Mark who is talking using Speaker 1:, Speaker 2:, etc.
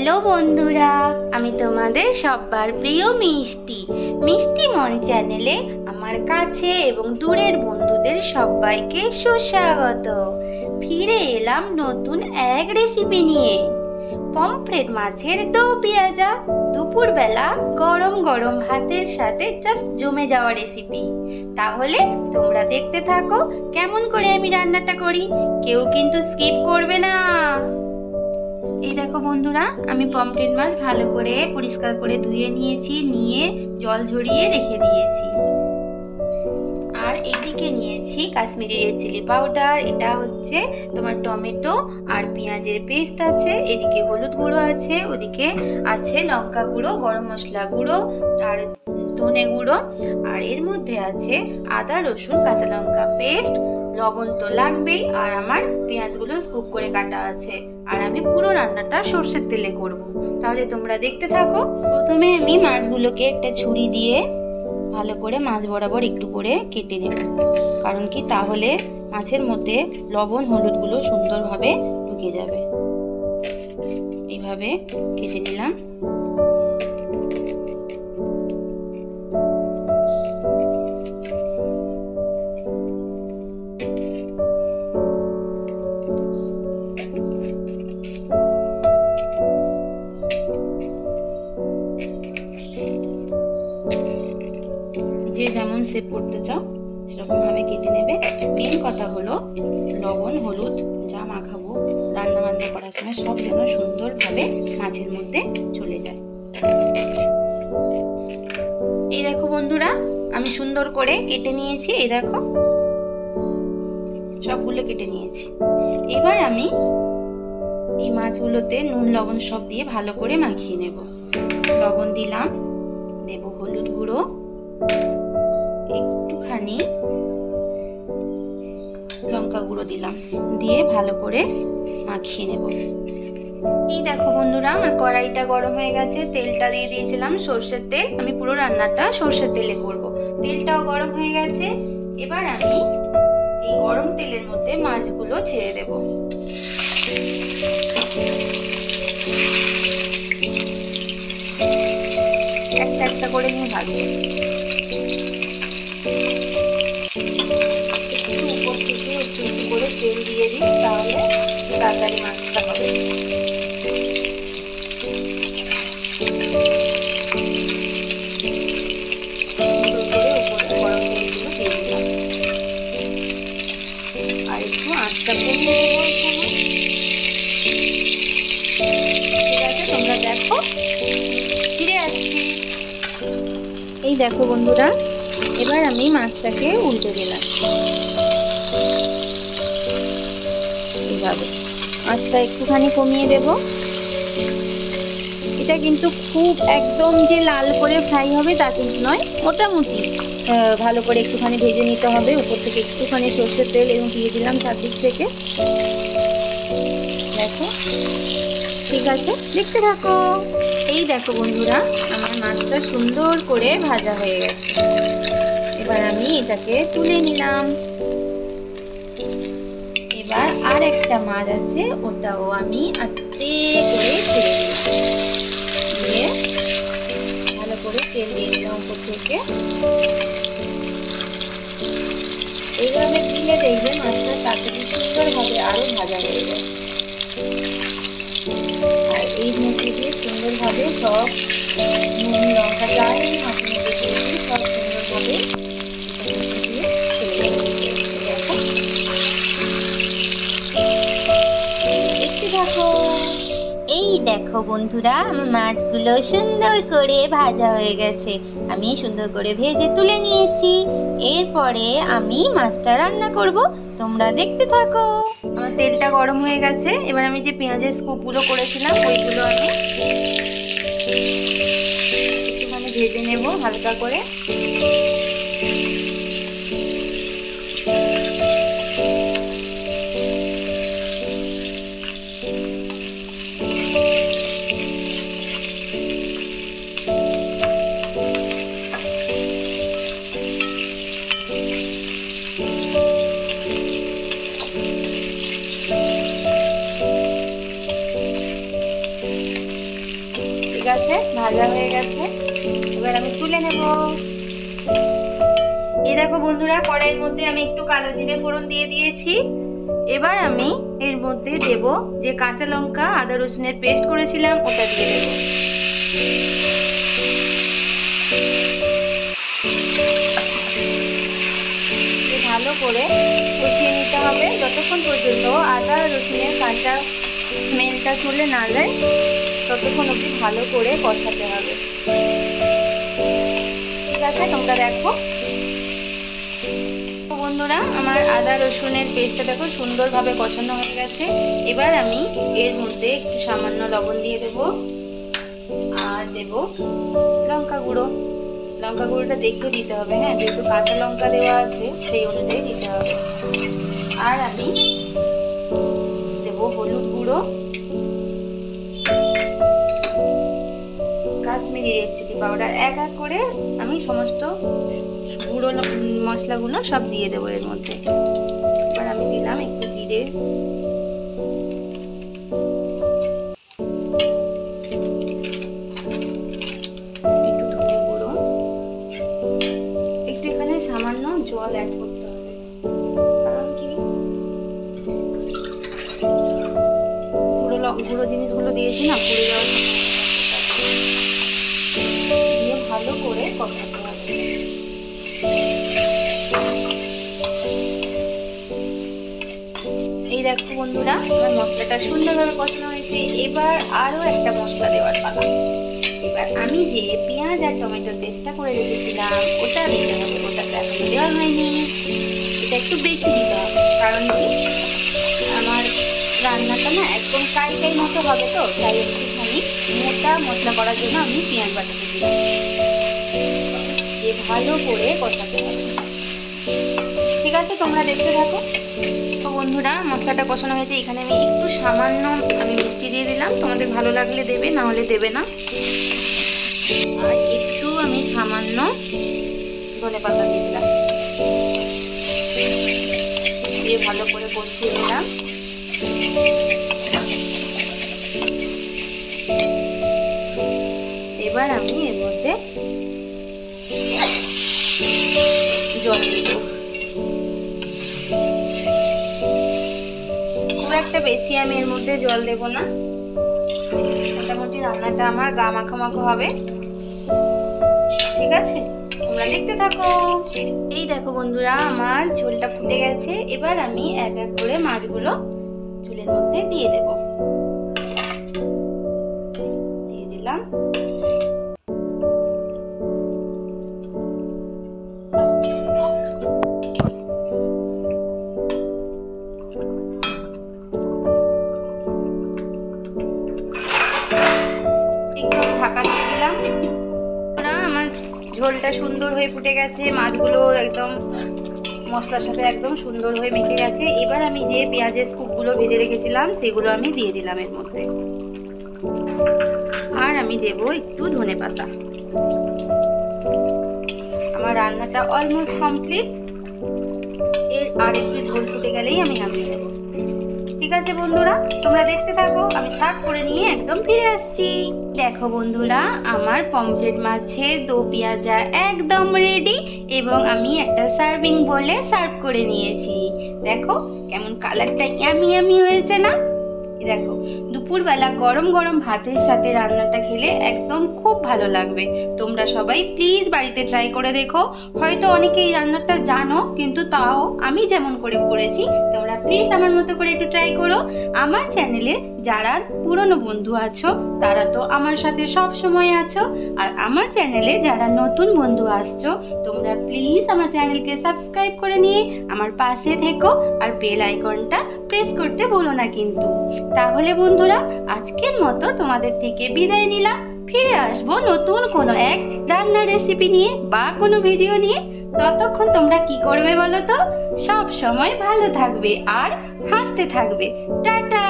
Speaker 1: Hello বন্ধুরা, আমি তোমাদের সবার প্রিয় মিষ্টি মিষ্টি মন চ্যানেলে আমার কাছে এবং দূরের বন্ধুদের সবাইকে সুস্বাগত। ফিরে এলাম নতুন এক রেসিপি নিয়ে। পমফ্রেট মাছের দো পেঁয়াজা দুপুরবেলা গরম গরম ভাতের সাথে জাস্ট জমে যাওয়া রেসিপি। তাহলে তোমরা দেখতে থাকো কেমন করে আমি রান্নাটা করি, কেউ কিন্তু স্কিপ করবে না। এই দেখো বন্ধুরা, আমি পমফ্রেট মাছ ভালো করে পরিষ্কার করে ধুয়ে নিয়েছি, নিয়ে জল ঝরিয়ে রেখে দিয়েছি। আর এদিকে নিয়েছি কাশ্মীরি রেড চিলি পাউডার, এটা হচ্ছে তোমার টমেটো আর পেঁয়াজের পেস্ট আছে, এদিকে হলুদ গুঁড়ো আছে, ওদিকে আছে লঙ্কা গুঁড়ো, গরম মশলা গুঁড়ো আর ধনে গুঁড়ো, আর এর মধ্যে আছে আদা রসুন কাঁচা লঙ্কা পেস্ট, লবণ তো লাগবেই, আর আমার পেঁয়াজগুলো স্কুপ করে কাটা আছে। আর আমি পুরো রান্নাটা সর্ষের তেলে করব। তাহলে তোমরা দেখতে থাকো। প্রথমে আমি মাছগুলোকে একটা ছুরি দিয়ে ভালো করে মাছ বরাবর একটু করে কেটে নেব, কারণ কি তাহলে মাছের মধ্যে লবণ হলুদগুলো সুন্দরভাবে ঢুকে যাবে। এইভাবে কেটে নিলাম। যে যেমন শেপ করতে চাও সেরকম ভাবে কেটে নেবে। মেন কথা হলো লবণ হলুদ যা মাখাবো রান্না বান্না করার সময় সব যেন সুন্দরভাবে মাছের মধ্যে চলে যায়। এই দেখো বন্ধুরা, আমি সুন্দর করে কেটে নিয়েছি। এই দেখো সবগুলো কেটে নিয়েছি। এবার আমি এই মাছগুলোতে নুন লবণ সব দিয়ে ভালো করে মাখিয়ে নেব। লবণ দিলাম, দেব হলুদ গুঁড়ো, একটুখানি লঙ্কা গুঁড়ো দিলাম, দিয়ে ভালো করে মাখিয়ে নেব। এই দেখো বন্ধুরা, আমার কড়াইটা গরম হয়ে গেছে, তেলটা দিয়ে দিয়েছিলাম সর্ষের তেল। আমি পুরো রান্নাটা সর্ষের তেলে করব। তেলটাও গরম হয়ে গেছে। এবার আমি এই গরম তেলের মধ্যে মাছগুলো ছেড়ে দেব। একটা একটা করে নিয়ে ভাজবো। একটু উপর থেকে একটু একটু করে তেল দিয়ে দিই, তাহলে তাড়াতাড়ি মাছটা হবে। আর একটু আঁচটা কমিয়ে দেবো এখানে। ঠিক আছে, তোমরা দেখো, ফিরে আসছি। এই দেখো বন্ধুরা, এবার আমি মাছটাকে উল্টে দিলাম। এইভাবে আঁচটা একটুখানি কমিয়ে দেব। এটা কিন্তু খুব একদম যে লাল করে ফ্রাই হবে তা কিন্তু নয়, মোটামুটি ভালো করে একটুখানি ভেজে নিতে হবে। উপর থেকে একটুখানি সর্ষের তেল এবং দিয়ে দিলাম চারদিক থেকে। দেখো, ঠিক আছে, দেখতে থাকো। এই দেখো বন্ধুরা, আমার মাছটা সুন্দর করে ভাজা হয়ে গেছে। এবার আমি এটাকে তুলে নিলাম। এবার আর একটা মাছ আছে, ওটাও আমি আস্তে করে ছেড়ে দিলাম, দিয়ে ভালো করে তেল দিয়ে দিলাম উপর থেকে। এইভাবে দিলে দেখবে মাছটা তাড়াতাড়ি সুন্দরভাবে আরো ভাজা হয়ে যায়। আর এই মধ্যে দিয়ে সুন্দরভাবে সব নুন লঙ্কা যাই মাছের মধ্যে দিয়েছি সব সুন্দরভাবে দেখতে থাকো। এই দেখো বন্ধুরা, আমার মাছগুলো সুন্দর করে ভাজা হয়ে গেছে। আমি সুন্দর করে ভেজে তুলে নিয়েছি। এরপরে আমি মাছটা রান্না করব, তোমরা দেখতে থাকো। আমার তেলটা গরম হয়ে গেছে। এবার আমি যে পেঁয়াজের স্কুপগুলো করেছিলাম ওইগুলো আমি একটুখানি ভেজে নেব হালকা করে। গেছে, ভাজা হয়ে গেছে। এবার আমি তুলে নেব। এই দেখো বন্ধুরা, কড়াইয়ের মধ্যে আমি একটু কালো জিরে ফোড়ন দিয়ে দিয়েছি। এবার আমি এর মধ্যে দেব যে কাঁচা লঙ্কা আদা রসুনের পেস্ট করেছিলাম, ওটা দিয়ে দেব। ভালো করে কষিয়ে নিতে হবে যতক্ষণ পর্যন্ত আদা রসুনের কাঁচা স্মেলটা চলে না যায়, ততক্ষণ অবধি ভালো করে কষাতে হবে। ঠিক আছে, তোমরা দেখো। বন্ধুরা, আমার আদা রসুনের পেস্টটা দেখো সুন্দরভাবে কষানো হয়ে গেছে। এবার আমি এর মধ্যে একটু সামান্য লবণ দিয়ে দেব, আর দেব লঙ্কা গুঁড়ো। লঙ্কা গুঁড়োটা দেখে দিতে হবে, হ্যাঁ, যেহেতু কাঁচা লঙ্কা দেওয়া আছে সেই অনুযায়ী দিতে হবে। আর আমি দেব হলুদ গুঁড়ো, কাশ্মীরি রেড চিলি পাউডার। এক এক করে আমি সমস্ত গুঁড়ো মশলাগুলো সব দিয়ে দেবো এর মধ্যে। এবার আমি দিলাম একটু জিরে, একটু ধনে গুঁড়ো, একটু এখানে সামান্য জল অ্যাড করতে হবে, কারণ কি গুঁড়ো জিনিসগুলো দিয়েছি না, পুড়ে যাওয়ার দিয়ে ভালো করে কষাতে হবে। এই দেখো বন্ধুরা, আমার মশলাটা সুন্দরভাবে কষানো হয়েছে। এবার আরো একটা মশলা দেওয়ার পালা। এবার আমি যে পেঁয়াজ আর টমেটোর পেস্টটা করে রেখেছিলাম ওটা দিতে হবে। ওটা এখন দেওয়া হয়নি, এটা একটু বেশি দিতে হবে, কারণ কি আমার রান্নাটা না একদম কাই মতো হবে, তো তাই একটুখানি মোটা মশলা করার জন্য আমি পেঁয়াজ বাটাতে দিলাম। দিয়ে ভালো করে কষাতে হবে। ঠিক আছে, তোমরা দেখতে থাকো। তো বন্ধুরা, মশলাটা কষানো হয়েছে। এখানে আমি একটু সামান্য মিষ্টি দিয়ে দিলাম, তোমাদের ভালো লাগলে দেবে, না হলে দেবে না। আর একটু আমি সামান্য ধনেপাতা দিয়ে দিলাম, দিয়ে ভালো করে কষিয়ে দিলাম। এবার আমি এর মধ্যে জল দেব। খুব একটা বেশি আমি এর মধ্যে জল দেব না, মোটামুটি রান্নাটা আমার গা মাখা হবে। ঠিক আছে, তোমরা দেখতে থাকো। এই দেখো বন্ধুরা, আমার ঝোলটা ফুটে গেছে। এবার আমি এক এক করে মাছগুলো ঝোলের মধ্যে দিয়ে দেব। দিয়ে দিলাম। একটু ঢাকা দিয়ে দিলাম। আমার ঝোলটা সুন্দর হয়ে ফুটে গেছে, মাছগুলো একদম মশলার সাথে একদম সুন্দর হয়ে মেখে গেছে। এবার আমি যে পেঁয়াজের স্কুপগুলো ভেজে রেখেছিলাম সেগুলো আমি দিয়ে দিলাম এর মধ্যে। আর আমি দেব একটু ধনেপাতা। আমার রান্নাটা অলমোস্ট কমপ্লিট। এর আর একটু ঝোল ফুটে গেলেই আমি নামিয়ে দেব। ঠিক আছে বন্ধুরা, তোমরা দেখতে থাকো। আমি সার্ভ করে নিয়ে একদম ফিরে আসছি। দেখো বন্ধুরা, আমার পমফ্রেট মাছের দো পেঁয়াজা একদম রেডি, এবং আমি একটা সার্ভিং বলে সার্ভ করে নিয়েছি। দেখো কেমন কালারটা ইয়ামি ইয়ামি হয়েছে না? দেখো, দুপুরবেলা গরম গরম ভাতের সাথে রান্নাটা খেলে একদম খুব ভালো লাগবে। তোমরা সবাই প্লিজ বাড়িতে ট্রাই করে দেখো। হয়তো অনেকে এই রান্নাটা জানো, কিন্তু তাও আমি যেমন করে করেছি তোমরা প্লিজ আমার মতো করে একটু ট্রাই করো। আমার চ্যানেলে যারা পুরনো বন্ধু আছো তারা তো আমার সাথে সব সময় আছো, আর আমার চ্যানেলে যারা নতুন বন্ধু আসছো তোমরা প্লিজ আমার চ্যানেলকে সাবস্ক্রাইব করে নিয়ে আমার পাশে থেকো, আর বেল আইকনটা প্রেস করতে ভুলো না কিন্তু। তাহলে বন্ধুরা, আজকের মতো তোমাদের থেকে বিদায় নিলাম। ফিরে আসবো নতুন কোনো এক রান্নার রেসিপি নিয়ে বা কোনো ভিডিও নিয়ে। ততক্ষণ তোমরা কি করবে বলো তো? সব সময় ভালো থাকবে আর হাসতে থাকবে। টাটা।